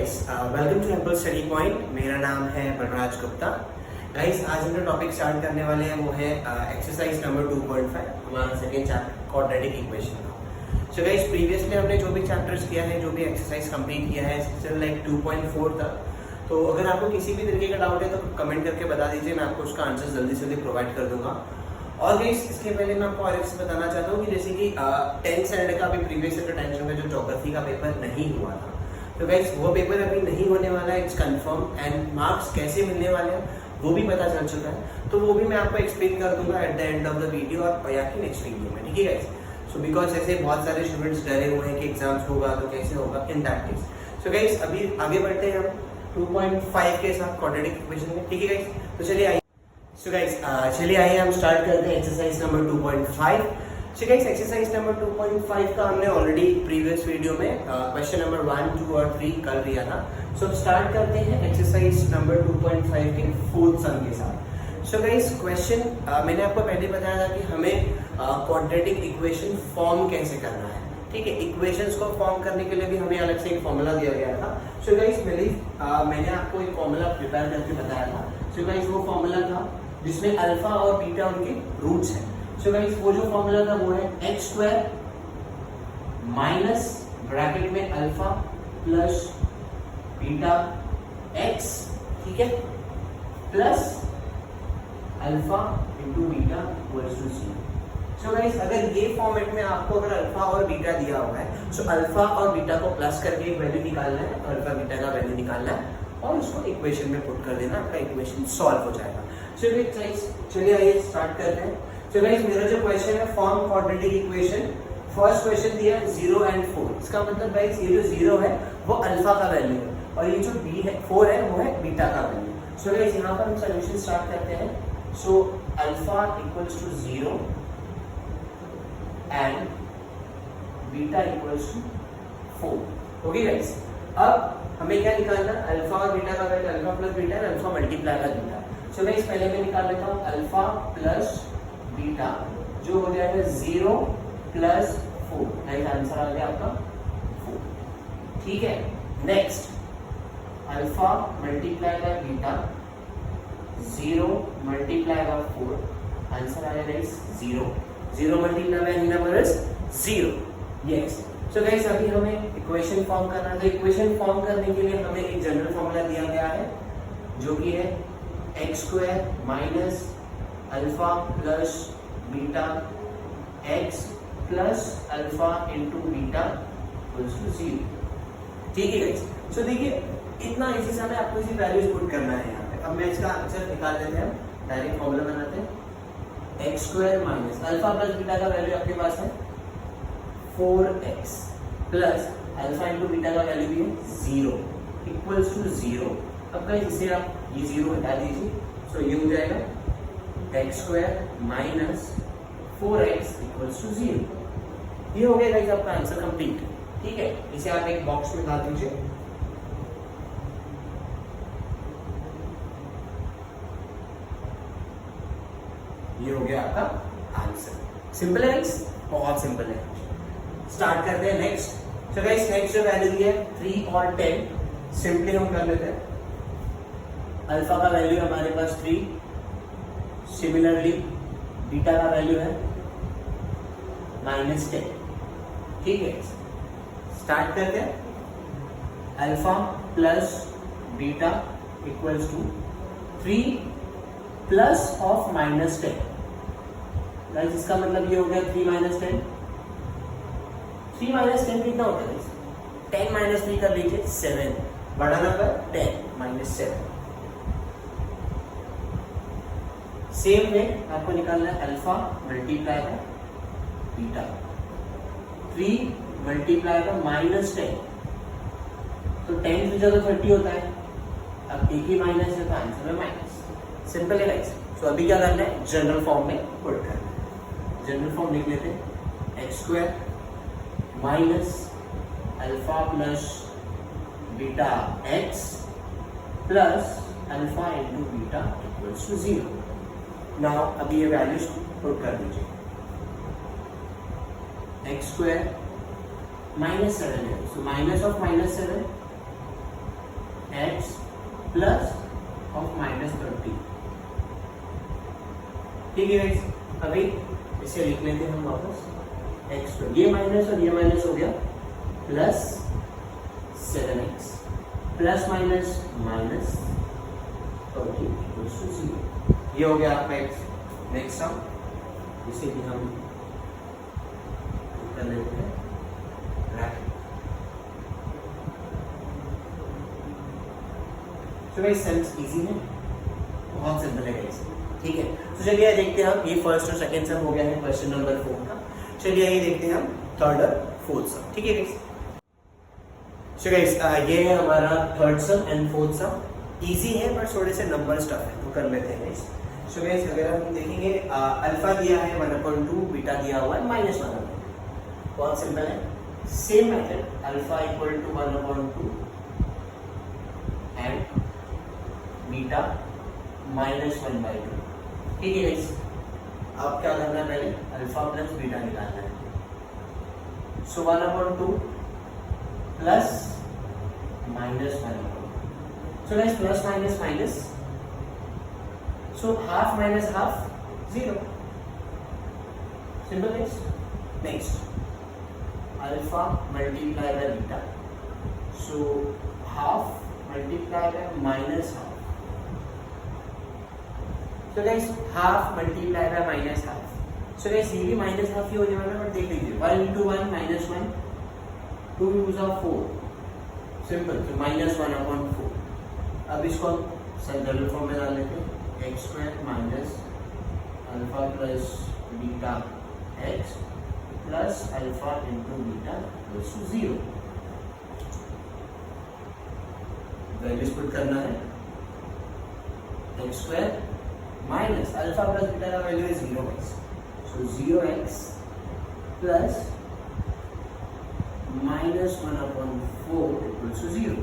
Guys, welcome to ample study point. मेरा नाम है बलराज गुप्ता। गाइस, आज हम जो टॉपिक स्टार्ट करने वाले हैं वो है एक्सरसाइज नंबर 2.5, हमारा सेकंड चैप्टर क्वाड्रेटिक इक्वेशन का। सो गाइस, प्रीवियसली हमने जो भी चैप्टर्स किया है, जो भी एक्सरसाइज कंप्लीट किया है, स्टिल लाइक 2.4 तक। तो अगर आपको किसी भी तरीके का डाउट है तो कमेंट करके बता दीजिए, मैं आपको उसका आंसर जल्दी से जल्दी प्रोवाइड कर दूंगा। और गाइस, इसके पहले मैं आपको और एक चीज बताना चाहता हूँ कि जैसे कि 10th स्टैंडर्ड का अभी प्रीवियस ईयर का टेंशन में जो ज्योग्राफी का पेपर नहीं हुआ था, तो गाइस वो पेपर अभी नहीं होने वाला है, इट्स कंफर्म। एंड मार्क्स कैसे मिलने वाले हैं वो भी पता चल चुका है, तो वो भी मैं आपको एक्सप्लेन कर दूंगा at the end of the video और या कि नेक्स्ट वीडियो में, ठीक है गाइस। सो बिकॉज ऐसे बहुत सारे स्टूडेंट्स डरे हुए हैं कि एग्जाम्स होगा तो कैसे होगा in that case. So guys, अभी आगे बढ़ते हैं हम 2.5 के साथ क्वाड्रेटिक इक्वेशन में, ठीक है गाइस। तो चलिए आइए। सो गाइस, चलिए आइए हम स्टार्ट करते हैं exercise number 2.5। So guys, exercise number 2.5 का हमने ऑलरेडी प्रीवियस वीडियो में क्वेश्चन नंबर 1, 2 और 3 कर लिया था। सो स्टार्ट करते हैं एक्सरसाइज नंबर 2.5 के फोर्थ सम के साथ। सो गाइस, क्वेश्चन मैंने आपको पहले बताया था कि हमें क्वाड्रेटिक इक्वेशन फॉर्म कैसे करना है, ठीक है। इक्वेशंस को फॉर्म करने के लिए भी हमें अलग से एक फॉर्मूला दिया गया था। सो गाइस, मैंने आपको एक फॉर्मूला प्रिपेयर करके बताया था। सो गाइस, वो फॉर्मूला था जिसमें अल्फा और बीटा उनके रूट्स हैं। सो गाइस, वो जो फॉर्मूला था वो है x² माइनस ब्रैकेट में अल्फा प्लस बीटा x, ठीक है, plus alpha into beta equals to 0। So guys, अगर ये फॉर्मेट में आपको अगर अल्फा और बीटा दिया हुआ है, सो अल्फा और बीटा को प्लस करके एक वैल्यू निकालना है, अल्फा बीटा का वैल्यू निकालना है और उसको इक्वेशन में पुट कर देना, आपका इक्वेशन सॉल्व हो जाएगा। सो गाइस, चलिए आइए स्टार्ट करते हैं। सो गाइस, मेरा जो क्वेश्चन है form quadratic equation, first question दिया है 0 and 4। इसका मतलब गाइस, ये जो 0 है वो अल्फा का वैल्यू है और ये जो b है 4 है वो है बीटा का वैल्यू। सो गाइस, यहाँ पर हम सॉल्यूशन स्टार्ट करते हैं। So alpha equals to 0 and beta equals to 4। Okay guys, अब हमें क्या निकालना है? अल्फा और बीटा का वैल्यू, अल्फा प्लस बीटा है, अल्फा मल्टीप्लाई का बीटा। सो गाइस, पहले मैं निकाल लेता हूँ अल्फा प्लस बीटा, जो हो जाएगा 0 प्लस 4। राइट आंसर आ गया आपका 4, ठीक है। नेक्स्ट, अल्फा मल्टीप्लाई का बीटा, 0 मल्टीप्लाई का 4, आंसर आ जाएगा 0। 0 multiply by any number is 0। Yes. So guys, अभी हमें इक्वेशन फॉर्म करना है। इक्वेशन फॉर्म करने के लिए हमें एक जनरल फॉर्मूला दिया गया है जो कि है x² minus alpha plus beta x plus alpha into beta equals to 0, ठीक है गाइस। सो देखिए, इतना इजी से हमें आपको इसी वैल्यूज पुट करना है यहाँ पे। अब मैं इसका आंसर निकाल लेते हैं, डायरेक्ट फॉर्मूला बनाते हैं। x² minus alpha plus beta का वैल्यू आपके पास है 4x plus alpha into beta का वैल्यू भी है 0 इक्वल्स टू 0। अब गाइस, इसे आप ये 0 हटा दीजिए, सो ये हो जाएगा x² minus 4x equals to 0। ये हो गया गाइस आपका आंसर कंप्लीट, ठीक है। इसे आप एक बॉक्स में डाल दीजिए। ये हो गया आपका आंसर। सिंपल है गाइस, बहुत सिंपल है। स्टार्ट करते हैं नेक्स्ट। सो गाइस, नेक्स्ट जो वैल्यू दी है 3 और 10, सिंपली हम कर लेते हैं। अल्फा का वैल्यू हमारे पास 3, सिमिलरली बीटा का वैल्यू है -10, ठीक है। स्टार्ट करते हैं। Alpha plus beta equals to 3 plus of -10। Guys, इसका मतलब ये हो गया 3 - 10। 3 - 10 कितना होता है? 10 - 3 कर लीजिए 7, बड़ा नंबर 10 - 7। सेम में आपको निकालना है अल्फा मल्टीप्लाई का बीटा, 3 मल्टीप्लाई का -10, तो 10 की जगह 30 होता है। अब एक ही माइनस है तो आंसर में माइनस। सिंपल है गाइस। तो अभी क्या करना है? जनरल फॉर्म में पुट करना है। जनरल फॉर्म लिख लेते हैं, x² minus alpha plus beta x plus alpha into beta equals to 0। Now अभी ये वैल्यूज पुट कर दीजिए। x² -7 है, so minus of -7 x plus of -30। ठीक है गाइस, अभी इसे लिख लेते हैं हम वापस। एक्स ये माइनस और ये माइनस हो गया, plus 7x plus minus minus 30 equals to 0। ये हो गया आपका एक्स। नेक्स्ट सम, इसे भी हम कर लेते हैं ब्रैकेट। तो गाइस सेम्स इजी है, बहुत सिंपल है गाइस। ठीक है, तो चलिए देखते हैं हम, ये फर्स्ट और सेकंड सम हो गया है क्वेश्चन नंबर 4 का। चलिए आइए देखते हैं हम थर्ड और फोर्थ सम। ठीक है गाइस, सो गाइस ये है हमारा third some and fourth some. Easy है पर थोड़े से नंबर स्टफ है, तो कर लेते हैं गाइस। सो गाइस अगर हम देखेंगे अल्फा दिया है 1/2, बीटा दिया हुआ है -1/2। बहुत सिंपल है, same method, alpha equal to 1/2 and beta -1/2। ठीक है गाइस, अब क्या करना है, पहले अल्फा प्लस बीटा निकालना है। So 1/2 plus -1/2। So guys plus minus minus, so half minus half 0। Simple guys. Next alpha multiply by beta, so half multiply by minus half. तो guys half multiply by minus half. So guys ये भी minus half ही होने वाला है, but देख लीजिए 1 into 1 -1, 2 use of 4, simple, तो -1/4। अब इसको हम जनरल फॉर्म में डाल लेते हैं, x² minus alpha plus beta x plus alpha into beta equals to 0। Values put करना है, x² minus alpha plus beta का वैल्यू है 0 guys, so 0x plus -1/4 equals to 0।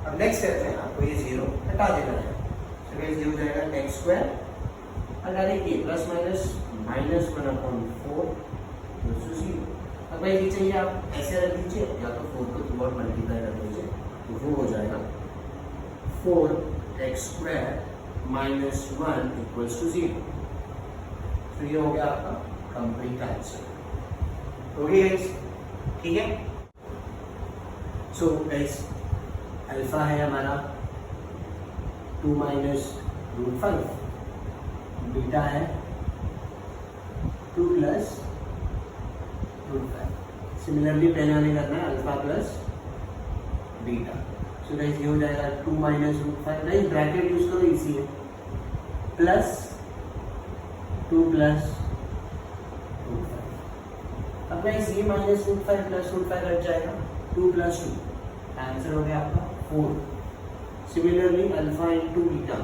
अब नेक्स्ट करते हैं, आपको ये 0 हटा देना है। तो गाइस ये हो जाएगा x² और डायरेक्ट ये प्लस माइनस -1/4 इक्वल्स टू 0। अब भाई ये चाहिए आप ऐसे रख दीजिए, या तो 4 को थ्रू आउट मल्टीप्लाई कर दीजिए, तो वो हो जाएगा 4x² -1 इक्वल्स टू 0। तो ये हो गया आपका कंप्लीट आंसर। ओके गाइस, ठीक है। सो गाइस अल्फा है हमारा 2 - √5, बीटा है 2 + √5। सिमिलरली पहले हमें करना है alpha plus beta. So guys ये हो जाएगा 2 - √5, गाइस ब्रैकेट यूज करो, इजी है, प्लस 2 + √5। अब गाइस ये -√5 प्लस √5 कट जाएगा, 2 + 2, आंसर हो गया आपका 4। Similarly alpha into beta,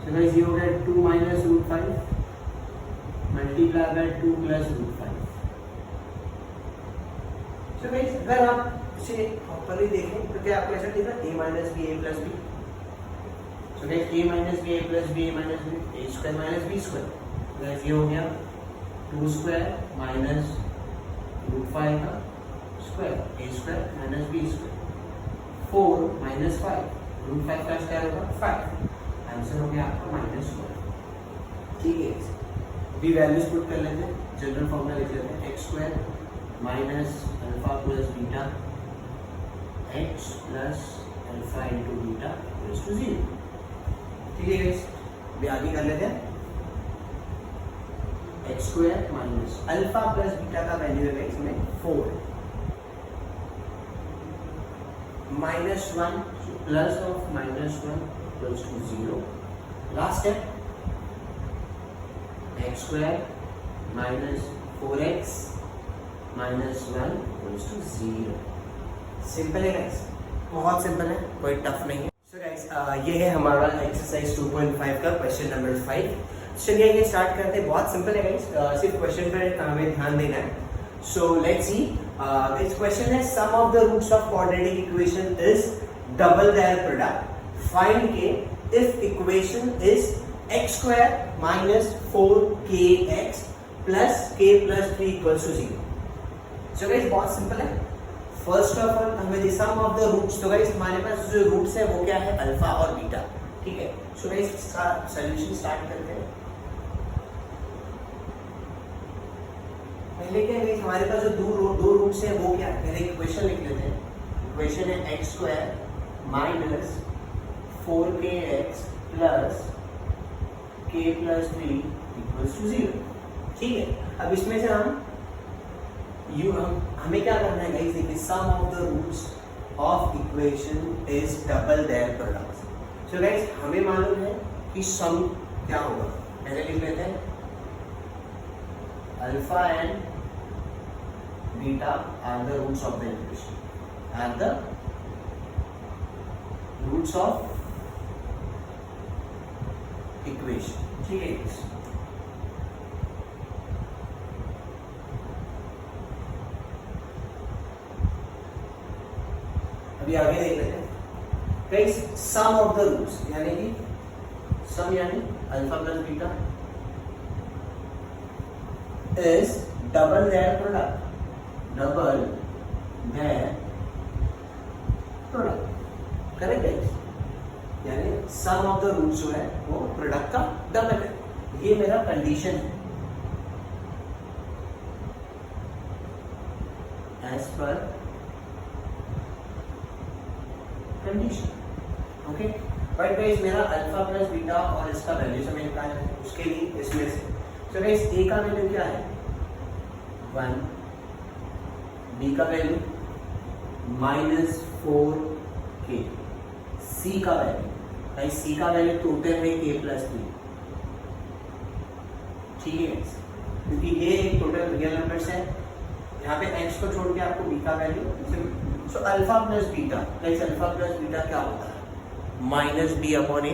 so guys ये हो गया 2 - √5 मल्टीप्लाई बाय 2 + √5। सो गाइस अगर आप इसे प्रॉपर्ली देखें तो क्या आपको ऐसा दिखा a - b a + b। So guys a - b a + b a - b, a² - b²। Guys ये हो गया 2² - √5 का स्क्वायर, a² - b², 4 - 5, √5 का स्क्वायर होगा 5, आंसर हो गया आपका -1। ठीक है, भी वैल्यूज पुट कर लेते हैं, जनरल फॉर्मूला लिख लेते हैं, x² minus alpha plus beta x plus alpha into beta equals to 0। ठीक है गाइस, भी आगे कर लेते हैं, x² minus alpha plus beta का वैल्यू है गाइस में 4 -1 plus of -1 equals to 0। Last step, x² minus 4x minus 1 equals to 0। Simple है गाइस, बहुत सिंपल है, कोई टफ नहीं है। सो गाइस ये है हमारा एक्सरसाइज 2.5 का क्वेश्चन नंबर 5। चलिए ये स्टार्ट करते हैं, बहुत सिंपल है गाइस, सिर्फ क्वेश्चन पर हमें ध्यान देना है। So let's see, this question है sum of the roots of quadratic equation is double their product, find k if equation is x² minus 4kx plus k plus 3 equals to 0। So guys बहुत simple है, first of all हमें the sum of the roots, तो guys हमारे पास जो roots है वो क्या है, अल्फा और बीटा, ठीक है। सो गाइस सॉल्यूशन स्टार्ट करते हैं। पहले क्या है, हमारे पास जो दो रूट्स है वो क्या है, पहले इक्वेशन लिख लेते हैं। इक्वेशन है x square minus 4kx plus k plus 3 equals to 0, ठीक है। अब इसमें से हमें क्या करना है गाइस, देखिए sum of the roots of equation is double their product. So guys हमें मालूम है कि सम क्या होगा, पहले लिख लेते हैं alpha and beta are the roots of the equation, are the roots of equation, ठीक है। अभी आगे देख लेते हैं guys, sum of the roots यानी कि सम यानी alpha plus beta is double their product, double their product, correct guys. यानी सम ऑफ द रूट्स जो है वो प्रोडक्ट का डबल है, ये मेरा कंडीशन है as per condition, okay. But guys मेरा अल्फा प्लस बीटा और इसका वैल्यू से मैंने निकाला है, उसके लिए इसमें से तो गाइस ए का वैल्यू क्या है 1, बी का वैल्यू -4k, सी का वैल्यू गाइस, सी का वैल्यू टोटल है k प्लस 3, ठीक है, क्योंकि ये एक टोटल रियल नंबर्स है। यहाँ पे x को छोड़ के आपको b का value, so alpha plus beta, guys alpha plus beta क्या होता है -b upon a,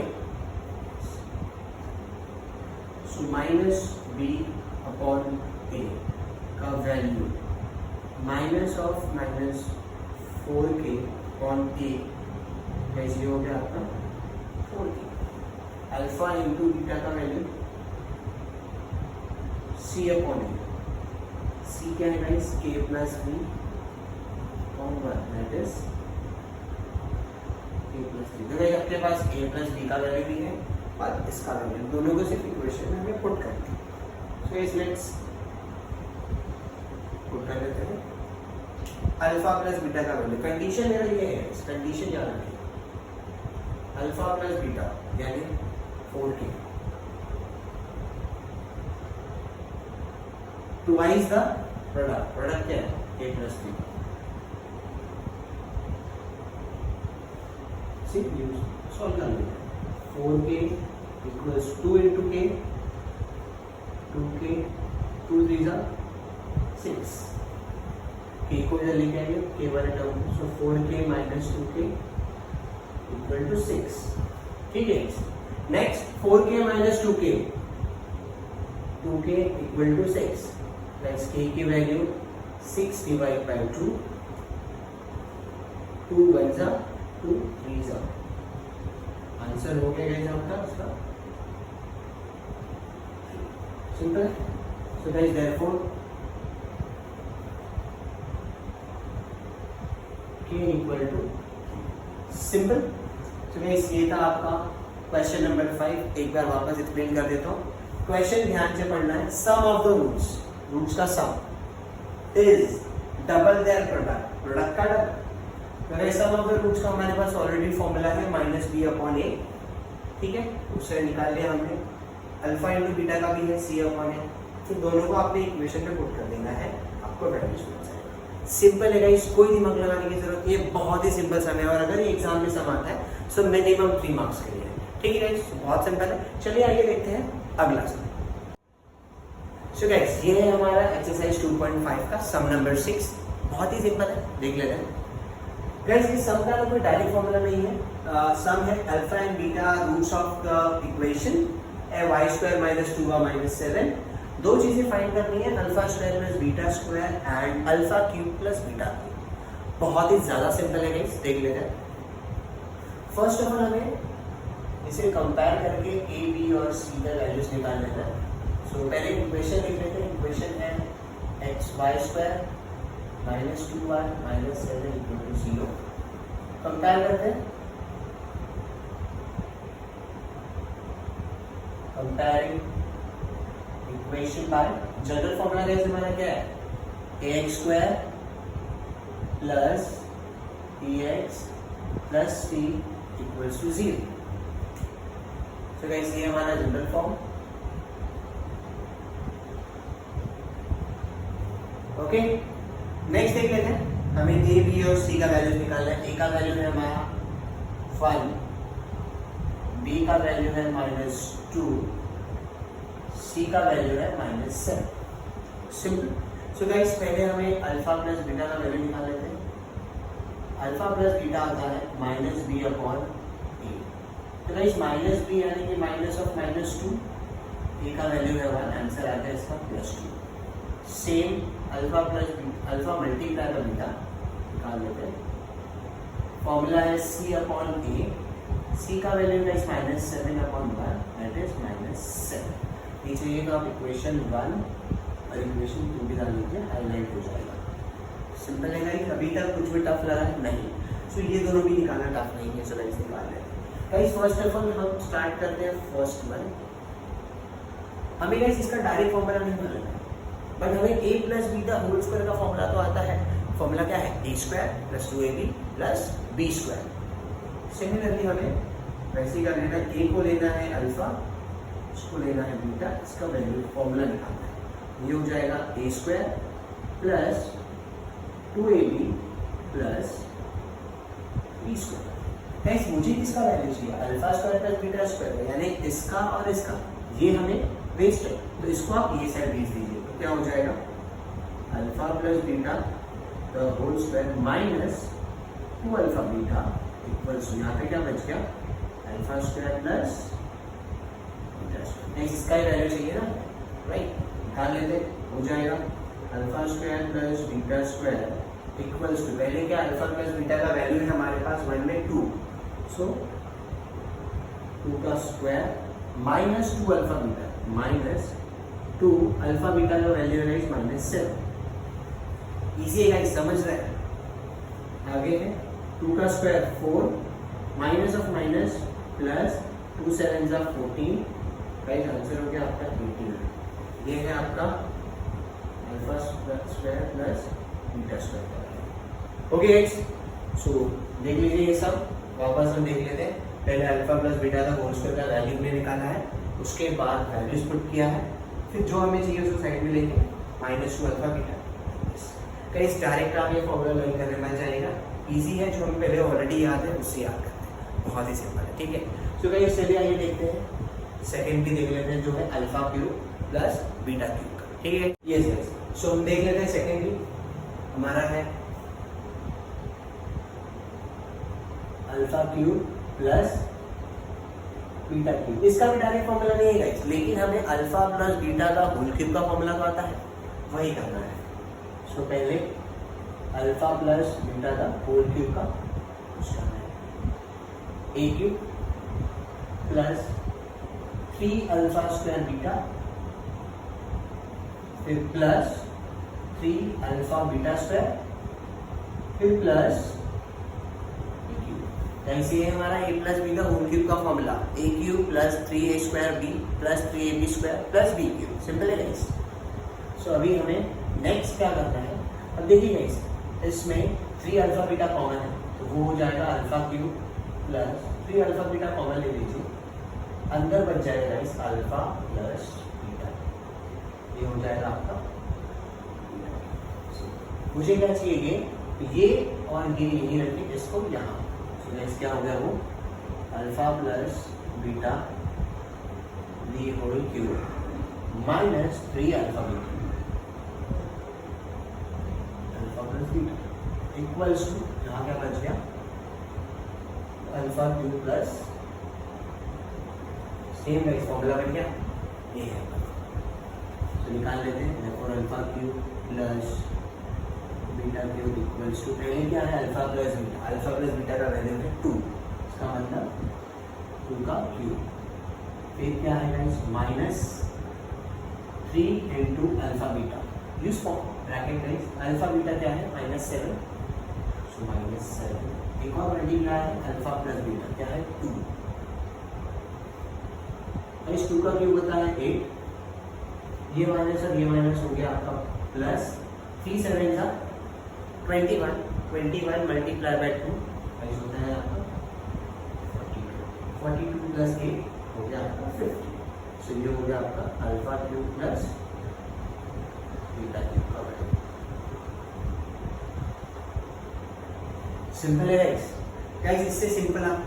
so -b upon a का value minus of -4k upon a, guys ये हो गया आपका 4k। अल्फा इंटू बीटा का value c upon a, c क्या है guys k plus b that is a plus b। तो guys आपके पास a plus b का वैल्यू भी है और इसका वैल्यू, दोनों को सिर्फ इक्वेशन में हमें पुट करना है। सो इस लेट्स पुट कर लेते हैं अल्फा प्लस बीटा का वैल्यू, कंडीशन मेरा ये है, इस कंडीशन याद रखिए अल्फा प्लस बीटा यानी 4k twice the product, product क्या है k प्लस b, सॉल्व कर लेते हैं। 4k equals 2 into k, 2k 2 3 6, k को इधर लेके आइए k वाले term, so 4k minus 2k equal to 6, ठीक है। Next 4k minus 2k, 2k equal to 6, next k की वैल्यू 6 डिवाइड बाय 2, 2 1 जा 2 3 जा, आंसर हो गया गाइस आपका इसका, simple. So guys therefore k equal to simple. So guys ये था आपका क्वेश्चन नंबर 5, एक बार वापस एक्सप्लेन कर देता हूँ। क्वेश्चन ध्यान से पढ़ना है, sum of the roots, roots का सम is double their product, product का डबल। तो सम ऑफ द रूट्स का हमारे पास ऑलरेडी फॉर्मूला है -b अपॉन a, ठीक है, उससे निकाल लिया हमने। अल्फा इंटू बीटा का भी है c अपॉन a, तो दोनों को आपने इक्वेशन में पुट कर देना है, आपको वैल्यूज मिल जाएगा। सिंपल है गाइस, कोई दिमाग लगाने की जरूरत, ये बहुत ही सिंपल सम है, और अगर ये एग्जाम में सम आता है सो मिनिमम 3 मार्क्स के लिए, ठीक है गाइस, बहुत सिंपल है। चलिए आगे देखते हैं अगला सम। सो गाइस ये है हमारा एक्सरसाइज 2.5 का सम नंबर 6, बहुत ही सिंपल है, देख लेते हैं। गाइस इस सम का कोई डायरेक्ट फॉर्मूला नहीं है, सम है alpha and beta roots of the equation y² - 2y - 7, दो चीजें फाइंड करनी है, alpha square plus beta square and alpha cube plus beta cube. बहुत ही ज्यादा सिंपल है गाइस, देख लेते हैं। फर्स्ट ऑफ ऑल हमें इसे कंपेयर करके a b और c का वैल्यूज निकाल लेना है। सो पहले इक्वेशन लिख लेते हैं, इक्वेशन है xy² -2y -7 = 0। कंपेयर करते हैं, comparing equation by general formula कैसे हमारा क्या है, ax² plus bx plus c equals to 0। तो गाइस ये हमारा जनरल फॉर्म। ओके, नेक्स्ट देख लेते हैं, हमें a b और c का वैल्यू निकालना है। a का वैल्यू है हमारा 1, b का वैल्यू है -2, c का वैल्यू है -7। सिंपल। सो गाइस पहले हमें अल्फा प्लस बीटा का वैल्यू निकाल लेते हैं। अल्फा प्लस बीटा आता है -b/a। तो गाइस -b यानी कि -2, a का वैल्यू है 1, आंसर आता है इसका +2। सेम अल्फा मल्टीप्लाई का बीटा निकाल लेते हैं। फॉर्मूला है c/a, c का वैल्यू है -7/1, दैट इज -7। नीचे ये तो आप इक्वेशन 1 और इक्वेशन 2 भी डाल लीजिए, हाईलाइट हो जाएगा। सिंपल है गाइस, अभी तक कुछ भी टफ लगा है नहीं, सो ये दोनों भी निकालना टफ नहीं है। चलो इसे निकाल लेते हैं गाइस। फर्स्ट ऑफ ऑल हम स्टार्ट करते हैं फर्स्ट वन। हमें गाइस इसका डायरेक्ट फॉर्मूला नहीं मालूम है, बट हमें a plus beta whole square का फॉर्मूला तो आता है। फॉर्मूला क्या है, a² + 2ab + b²। सिमिलरली हमें वैसे ही कर लेना है, a को लेना है अल्फा, इसको लेना है बीटा, इसका वैल्यू फॉर्मूला निकालना है। ये हो जाएगा a² + 2ab + b²। गाइस मुझे किसका वैल्यू चाहिए, अल्फा² + बीटा², यानी इसका और इसका, ये हमें वेस्ट है, तो इसको आप ये साइड भेज दीजिए। तो क्या हो जाएगा, alpha plus beta the whole square -2 alpha beta equals, यहाँ पे क्या बच गया, अल्फा² प्लस बीटा²। इसका ही वैल्यू चाहिए ना, राइट, निकाल लेते, हो जाएगा अल्फा² प्लस बीटा² इक्वल्स टू, पहले क्या अल्फा प्लस बीटा का वैल्यू है हमारे पास 1/2, सो 2 का square -2 alpha beta -2 alpha beta का वैल्यू है -7। इजी है गाइस, समझ रहे हैं। आगे है 2 का square 4, minus of minus plus 2 7 14, guys answer हो गया आपका 18। ये है आपका alpha square plus beta square. Okay guys, so देख लीजिए ये सब, वापस हम देख लेते हैं। पहले अल्फा प्लस बीटा का होल स्क्वायर का वैल्यू में निकाला है, उसके बाद वैल्यूज पुट किया है, फिर जो हमें चाहिए उसको साइड में लेके -2 अल्फा बीटा। गाइस डायरेक्ट आप ये फॉर्मूला लर्न करने में जाएगा, इजी है, जो हमें पहले ऑलरेडी याद है उससे याद करते हैं, बहुत ही सिंपल है, ठीक है। तो गाइस चलिए आइए देखते हैं, सेकंड भी देख लेते हैं, जो है alpha cube plus beta cube का, ठीक है। यस गाइस, सो हम देख लेते हैं सेकंड भी हमारा है alpha cube plus beta cube. इसका भी डायरेक्ट फॉर्मूला नहीं है गाइस, लेकिन हमें अल्फा प्लस बीटा का होल क्यूब का फॉर्मूला तो आता है, वही करना है। सो पहले अल्फा प्लस बीटा का होल क्यूब का करना है, a³ plus 3 alpha square beta, फिर प्लस 3 अल्फा बीटा स्क्वायर, फिर प्लस ऐसे ये हमारा a प्लस b का होल क्यूब का formula, a³ plus 3a² b plus 3ab² plus b³। Simple है गाइस। सो अभी हमें नेक्स्ट क्या करना है, अब देखिए गाइस, इसमें 3 अल्फा बीटा कॉमन है, तो वो हो जाएगा alpha cube plus 3 alpha beta common ले लीजिए, अंदर बच जाएगा गाइस अल्फा प्लस बीटा, ये हो जाएगा आपका। मुझे क्या चाहिए, ये और ये यही रखिए, इसको यहाँ, नेक्स्ट क्या हो गया, वो alpha plus beta the whole cube minus 3 alpha beta, alpha plus beta equals to, यहाँ क्या बच गया, alpha cube plus, same guys formula बन गया, ये है। तो निकाल लेते हैं, और alpha cube plus beta cube equals to, पहले क्या है alpha plus beta, alpha plus beta का वैल्यू है 2, इसका मतलब 2 का क्यूब, फिर क्या है guys -3 into alpha beta, use form bracket guys alpha beta क्या है -7, सो -7 एक और मल्टीप्लाई है अल्फा प्लस बीटा क्या है 2, इस 2 का क्यूब होता है 8, ये माइनस और ये माइनस हो गया आपका प्लस 3 7 का 21 मल्टीप्लाई बाय 2 गाइस होता है आपका 42 प्लस 8 हो गया आपका 50, सो ये हो गया आपका alpha cube plus beta cube का वैल्यू। सिंपल है गाइस, इससे सिंपल आप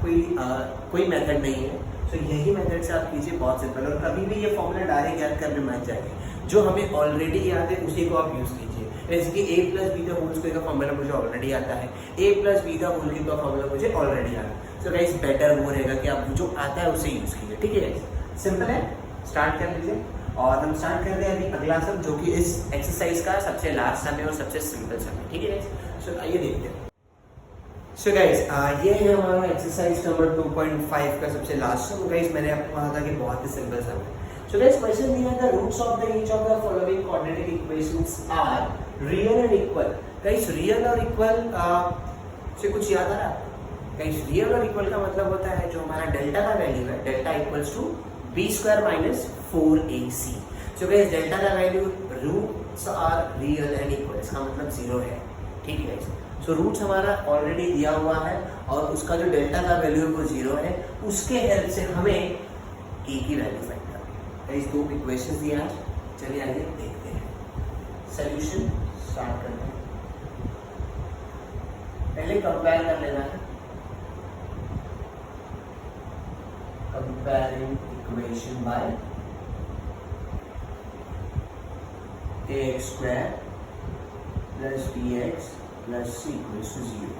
कोई मेथड नहीं है, तो यही मेथड से आप कीजिए, बहुत सिंपल। और कभी भी ये फॉर्मूला डायरेक्ट याद करने मत जाइए, जो हमें ऑलरेडी याद है उसी को आप यूज कीजिए। जैसे कि a प्लस बी का होल स्क्वायर का फॉर्मूला मुझे ऑलरेडी आता है, a प्लस बी का होल क्यूब का फॉर्मूला मुझे ऑलरेडी आता है, तो गाइस बेटर वो रहेगा कि आप जो आता है उसे यूज कीजिए, ठीक है गाइस। सिंपल है, स्टार्ट कर लीजिए। और हम स्टार्ट कर रहे हैं अभी अगला सम, जो कि इस एक्सरसाइज का सबसे लास्ट सम है और सबसे सिंपल सम है, ठीक है गाइस। सो आइए देखते हैं। सो गाइस ये है हमारा एक्सरसाइज नंबर 2.5 का सबसे लास्ट सम। गाइस मैंने आपको कहा था कि बहुत ही सिंपल सम है। सो गाइस क्वेश्चन दिया था roots of the each of the following quadratic equations are real and equal. Guys real और इक्वल से कुछ याद आ रहा है? गाइस रियल और इक्वल का मतलब होता है जो हमारा डेल्टा का वैल्यू है, delta equals to b square minus 4ac। So guys delta का value roots are real and equal, इसका मतलब 0 है, ठीक है गाइस। सो रूट्स हमारा ऑलरेडी दिया हुआ है और उसका जो डेल्टा का वैल्यू है वो 0 है, उसके हेल्प से हमें a की वैल्यू फाइंड करनी है। इस दो इक्वेशंस दिया है, चलिए आगे देखते हैं। सॉल्यूशन स्टार्ट करते हैं। पहले कंपेयर कर लेना है, comparing equation by ax square plus bx plus c equals to 0,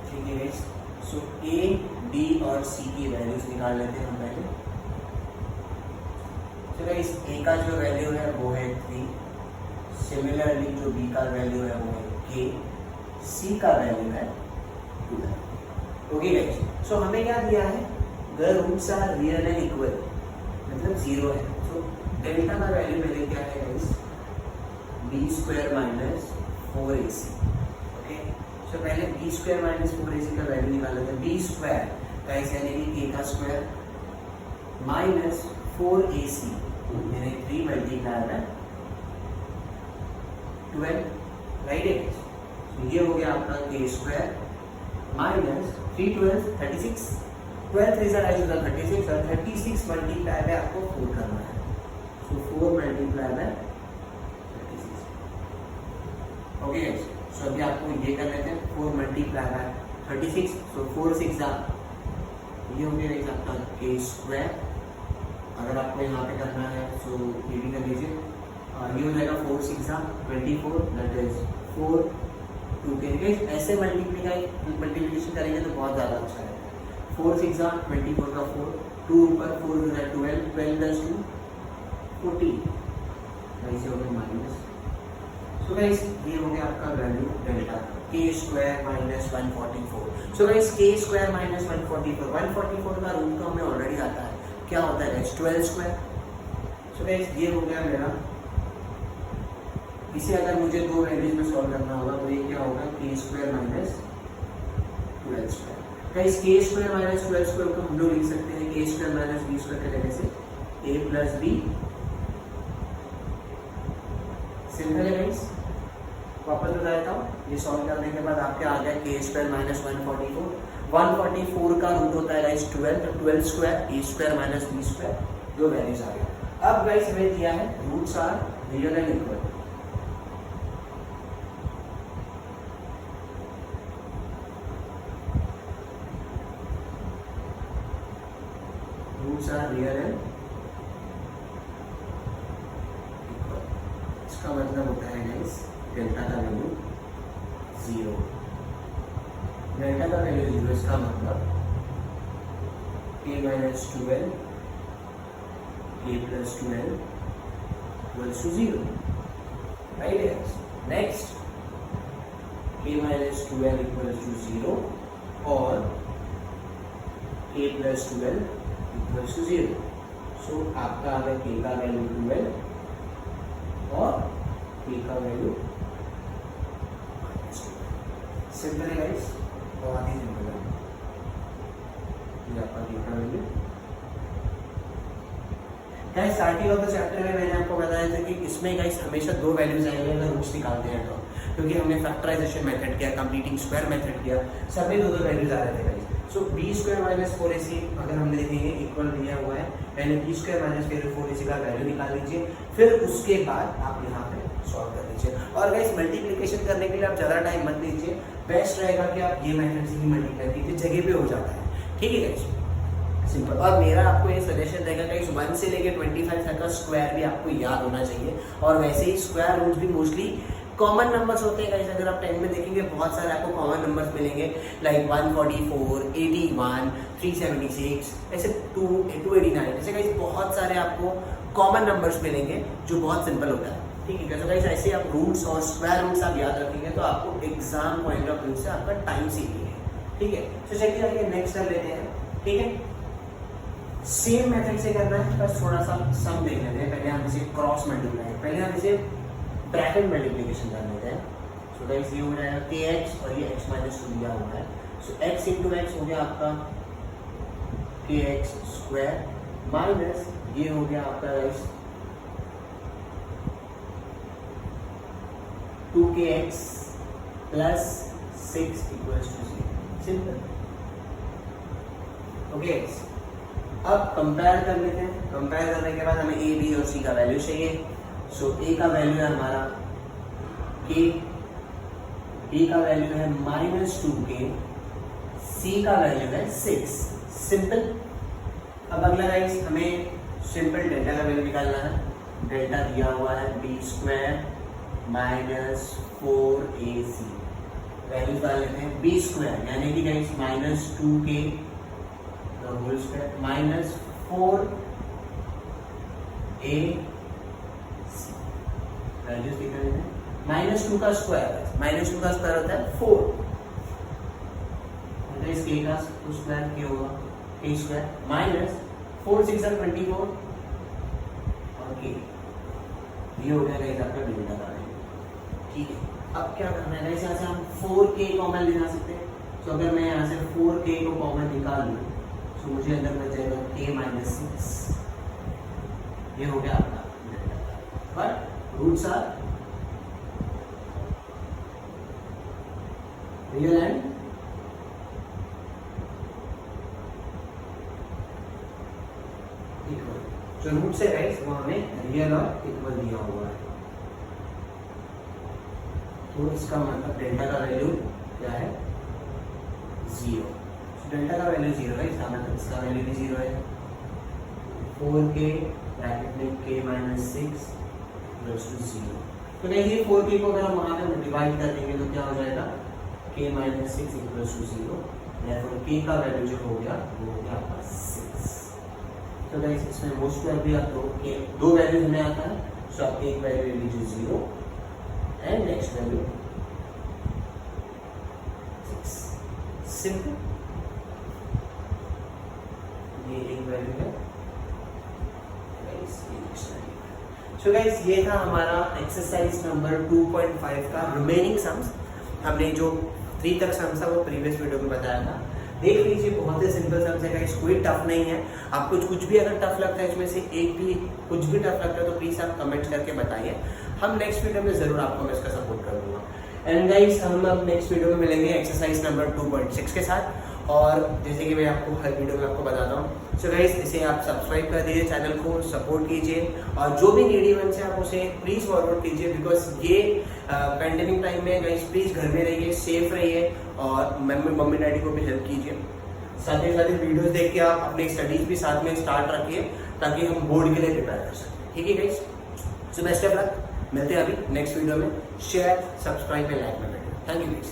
ठीक है गाइस। सो a, b और c की वैल्यूज निकाल लेते हैं हम पहले। तो गाइस a का जो वैल्यू है वो है 3, सिमिलरली जो b का वैल्यू है वो है k, c का वैल्यू है 2 है, ओके गाइस। सो हमें क्या दिया है, the roots are real and equal, मतलब 0 है। सो डेल्टा का वैल्यू पहले क्या है guys, b square minus 4ac, okay. So पहले b स्क्वायर माइनस 4ac का वैल्यू निकाल लेते हैं। b स्क्वायर गाइस यानी कि a का स्क्वायर माइनस 4ac यानी 3 मल्टीप्लाई में 12, राइट है। तो ये हो गया आपका a स्क्वायर माइनस 3 12 36, 12 3 सा 36 और 36 मल्टीप्लाई में आपको 4 करना है, सो 4 मल्टीप्लाई में 36, ओके गाइस। सो अभी आपको ये कर लेते हैं, 4 मल्टीप्लाई बाय 36, सो 4 6 ये हो गया आपका a स्क्वायर। अगर आपको यहाँ पे करना है तो ये भी कर लीजिए, ये हो जाएगा 4 6 24, दैट इज 4 2 के। ऐसे मल्टीप्लिकेशन करेंगे तो बहुत ज़्यादा अच्छा है। 4 6 24 का 4, 2 ऊपर 4 जो है 12, 12 प्लस 2 14, ऐसे हो गया माइनस। सो गाइस ये हो गया आपका value delta k square minus 144। So guys k square minus 144, 144 का रूट तो हमें ऑलरेडी आता है, क्या होता है गाइस 12 स्क्वायर। सो गाइस ये हो गया मेरा, इसे अगर मुझे दो वैल्यूज में सॉल्व करना होगा तो ये क्या होगा, k square minus 12 square. Guys k square minus 12 square को हम लोग लिख सकते हैं k square minus b square के जगह से a प्लस b। सिंपल है गाइस, वापस बता देता हूँ, ये सॉल्व करने के बाद आपके आ गया k स्क्वायर माइनस 144 का रूट होता है गाइस 12, तो 12 square a square minus b square, दो वैल्यूज आ गया। अब गाइस हमें दिया है roots are real and equal, roots are real and equal, इसका मतलब होता है गाइस डेल्टा का वैल्यू 0, डेल्टा का वैल्यू 0, इसका मतलब a minus 12 a plus 12 equals to 0, right है। Next a minus 12 equals to 0 और a प्लस 12 इक्वल्स टू 0। सो आपका आ गया k का वैल्यू 12 और k का वैल्यू सिंपल है गाइस, बहुत ही सिंपल है। ये आपका k का value guys. Starting of the chapter में मैंने आपको बताया था कि इसमें गाइस हमेशा दो वैल्यूज आएंगे अगर रूट्स निकालते हैं तो, क्योंकि हमने फैक्टराइजेशन मेथड किया, कंप्लीटिंग स्क्वायर मेथड किया, सब में दो वैल्यूज आ रहे थे गाइस। सो बी स्क्वायर माइनस 4ac अगर हमने देखेंगे इक्वल दिया हुआ है, यानी बी स्क्वायर माइनस 4ac का वैल्यू निकाल लीजिए, फिर उसके बाद आप यहाँ पे सॉल्व कर लीजिए। और गाइस मल्टीप्लिकेशन करने के लिए आप ज़्यादा टाइम मत लीजिए, बेस्ट रहेगा कि आप ये मेथड से ही मल्टीप्लाई कीजिए, जगह पे हो जाता है। ठीक है गाइस, सिंपल। और मेरा आपको ये सजेशन रहेगा गाइस 1 से लेके 25 तक का स्क्वायर भी आपको याद होना चाहिए, और वैसे ही स्क्वायर रूट्स भी मोस्टली कॉमन नंबर्स होते हैं गाइस। अगर आप 10 में देखेंगे बहुत सारे आपको कॉमन नंबर्स मिलेंगे, लाइक 144, 81, 376, ऐसे 289, ऐसे गाइस बहुत सारे आपको कॉमन नंबर्स मिलेंगे जो बहुत सिंपल होता है। ठीक है, तो गाइस ऐसे आप रूट्स और स्क्वायर रूट्स आप याद रखेंगे तो आपको एग्जाम पॉइंट ऑफ व्यू से आपका टाइम सेविंग है। ठीक है, तो चलिए आगे नेक्स्ट कर लेते हैं। ठीक है, सेम मेथड से करना है, बस थोड़ा सा सम देख लेते हैं। पहले हम इसे क्रॉस मल्टीप्लाई, पहले हम इसे ब्रैकेट मल्टीप्लिकेशन कर लेते हैं। सो गाइस ये हो जाएगा kx और ये x माइनस 2 दिया हुआ है। सो x इंटू x हो गया आपका kx स्क्वायर माइनस ये हो गया आपका guys 2kx plus 6 equals to 0। Simple. Okay, अब कंपेयर कर लेते हैं। कंपेयर करने के बाद हमें a, b और c का वैल्यू चाहिए। सो a का वैल्यू है हमारा k, b का वैल्यू है -2k, c का वैल्यू है 6। सिंपल। अब अगला गाइस हमें सिंपल डेल्टा का वैल्यू निकालना है। डेल्टा दिया हुआ है b square minus 4ac, value डाल लेते हैं b स्क्वायर यानी कि guys -2k whole square minus 4ac, values लिख रहे हैं। -2 का स्क्वायर, -2 का स्क्वायर होता है 4, इस k का स्क्वायर क्या होगा k स्क्वायर माइनस 4 6 are 24 और k, ये हो गया गाइस आपका डेल्टा का वैल्यू। ठीक है, अब क्या करना है गाइस, यहाँ से हम 4k कॉमन निकाल सकते हैं। तो अगर मैं यहाँ से 4k को कॉमन निकाल लूँ तो मुझे अंदर बच जाएगा k माइनस 6, ये हो गया आपका डेल्टा का। But roots are real and equal. जो रूट से गाइस वो हमें रियल और इक्वल दिया हुआ है, तो इसका मतलब डेल्टा का वैल्यू क्या है 0। डेल्टा का वैल्यू 0 है, इसका मतलब इसका वैल्यू भी 0 है। 4k ब्रैकेट में k माइनस 6 प्लस 0। तो देखिए 4k को अगर हम वहाँ पे डिवाइड कर देंगे तो क्या हो जाएगा k minus 6 equals to 0। therefore k का वैल्यू जो हो गया वो हो गया आपका 6। तो गाइस इसमें मोस्ट प्रॉबेबली आप दो वैल्यू हमें आता है, सो आप एक वैल्यू ले लीजिए 0 एंड नेक्स्ट वैल्यू 6। सिंपल, ये एक वैल्यू है गाइस, ये नेक्स्ट वैल्यू है। सो गाइस ये था हमारा एक्सरसाइज नंबर 2.5 का रिमेनिंग सम्स। हमने जो 3 तक सम्स था वो प्रीवियस वीडियो में बताया था, देख लीजिए। बहुत ही सिंपल सम्स है गाइस, कोई टफ नहीं है। आपको कुछ भी अगर टफ लगता है इसमें से एक भी कुछ भी टफ लगता है तो प्लीज आप कमेंट करके बताइए, हम नेक्स्ट वीडियो में जरूर आपको मैं इसका सपोर्ट कर दूंगा। एंड गाइस हम अब नेक्स्ट वीडियो में मिलेंगे एक्सरसाइज नंबर 2.6 के साथ। और जैसे कि मैं आपको हर वीडियो में आपको बताता हूँ, सो गाइस इसे आप सब्सक्राइब कर दीजिए, चैनल को सपोर्ट कीजिए, और जो भी नीडी वंस है आप उसे प्लीज़ फॉरवर्ड कीजिए, बिकॉज ये पेंडेमिक टाइम में गाइस प्लीज़ घर में रहिए, सेफ रहिए, और मम्मी डैडी को भी हेल्प कीजिए। साथ ही वीडियोस देख के आप अपनी स्टडीज भी साथ में स्टार्ट रखिए ताकि हम बोर्ड के लिए प्रिपेयर कर सकें। ठीक है guys, so best of luck, मिलते हैं अभी नेक्स्ट वीडियो में। Share, subscribe and like my video. Thank you guys.